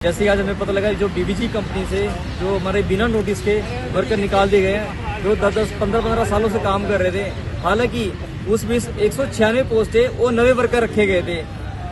जैसे आज हमें पता लगा जो बीबीजी कंपनी से जो हमारे बिना नोटिस के वर्कर निकाल दिए गए हैं, जो 10-15 सालों से काम कर रहे थे। हालांकि उसमें 196 पोस्ट है वो नए वर्कर रखे गए थे।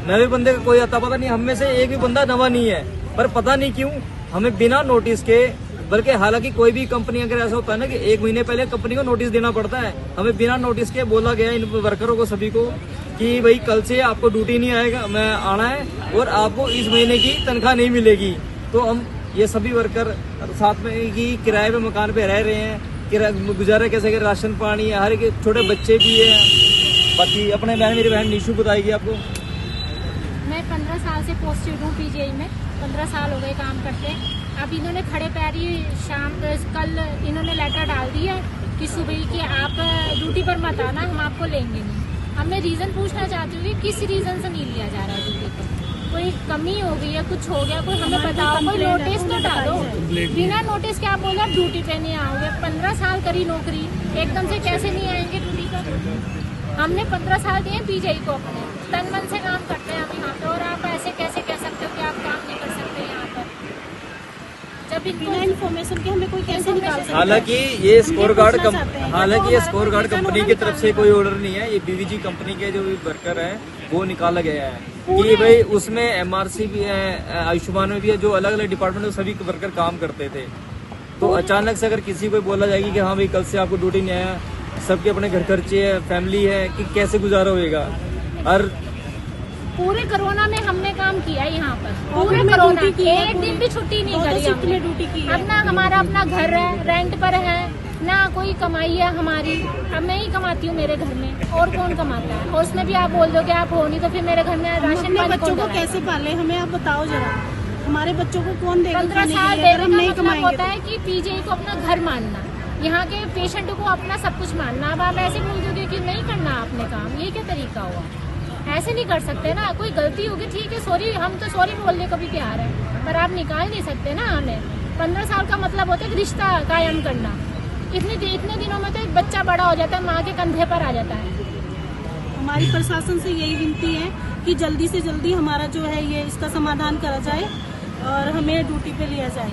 नए बंदे का कोई आता पता नहीं, हम में से एक भी बंदा नवा नहीं है, पर पता नहीं क्यों हमें बिना नोटिस के, बल्कि हालांकि कोई भी कंपनी अगर ऐसा होता है ना कि 1 महीने पहले कंपनी को नोटिस देना पड़ता है, हमें बिना नोटिस के बोला गया इन वर्करों को सभी को कि भाई कल से आपको ड्यूटी नहीं आना है और आपको इस महीने की तनख्वाह नहीं मिलेगी। तो हम ये सभी वर्कर साथ में की किराए पे मकान पे रह रहे हैं, गुजारा कैसे कर, राशन पानी, हर एक छोटे बच्चे भी है। बाकी अपने मेरी बहन निशु बताएगी आपको। मैं 15 साल से पोस्टेड हूँ पीजीआई में, 15 साल हो गए काम करते। अब इन्होंने खड़े पैर ही कल इन्होंने लेटर डाल दिया कि सुबह कि आप ड्यूटी पर मत आना, हम आपको लेंगे नहीं। अब मैं रीज़न पूछना चाहती हूँ कि किस रीज़न से नहीं लिया जा रहा ड्यूटी पर? कोई कमी हो गई है, कुछ हो गया, कोई हमें बताओ, कोई नोटिस तो डालो। बिना नोटिस के आप बोलो आप ड्यूटी पे नहीं आओगे। 15 साल करी नौकरी, एकदम से कैसे नहीं आएंगे ड्यूटी पर? हमने 15 साल दिए पीजीआई को, अपने तन मन से काम करते हैं हम यहाँ पे, और आप ऐसे कैसे कह सकते हो कि आप काम नहीं कर सकते यहाँ पर? जब बिना इन्फॉर्मेशन के हमें कोई कैसे निकाल सकता है? हालांकि ये स्कोर गार्ड कंपनी की तरफ से कोई ऑर्डर नहीं है, ये बीवीजी कंपनी के जो वर्कर है वो निकाला गया है कि भाई उसमें एमआरसी भी है, आयुष्मान में भी है, जो अलग अलग डिपार्टमेंट में सभी वर्कर काम करते थे। तो अचानक से अगर किसी को बोला जाएगी कि हाँ भाई कल से आपको ड्यूटी नहीं आया, सबके अपने घर खर्चे है, फैमिली है, कि कैसे गुजारा होएगा। और पूरे कोरोना में हमने काम किया यहाँ पर, पूरे कोरोना एक दिन भी छुट्टी नहीं करी हमने ड्यूटी की। अब ना हमारा अपना घर है, रेंट पर है, ना कोई कमाई है हमारी। अब मैं ही कमाती हूँ मेरे घर में, और कौन कमाता है? और उसमें भी आप बोल दो कि आप हो नहीं, तो फिर मेरे घर में राशन पानी बच्चों को कैसे पाले? हमें आप बताओ जरा, हमारे बच्चों को कौन देगा? 15 साल देने का मतलब होता है कि पीजीआई को अपना घर मानना, यहाँ के पेशेंट को अपना सब कुछ मानना। अब आप ऐसे बोल दोगे कि नहीं करना आपने काम, ये क्या तरीका हुआ? ऐसे नहीं कर सकते ना। कोई गलती होगी ठीक है, सॉरी, हम तो सॉरी बोलने को भी तैयार है, पर आप निकाल नहीं सकते ना हमें। 15 साल का मतलब होता है कि रिश्ता कायम करना। इतने दिनों में तो एक बच्चा बड़ा हो जाता है, माँ के कंधे पर आ जाता है। हमारी प्रशासन से यही विनती है कि जल्दी से जल्दी हमारा जो है ये इसका समाधान करा जाए और हमें ड्यूटी पे लिया जाए।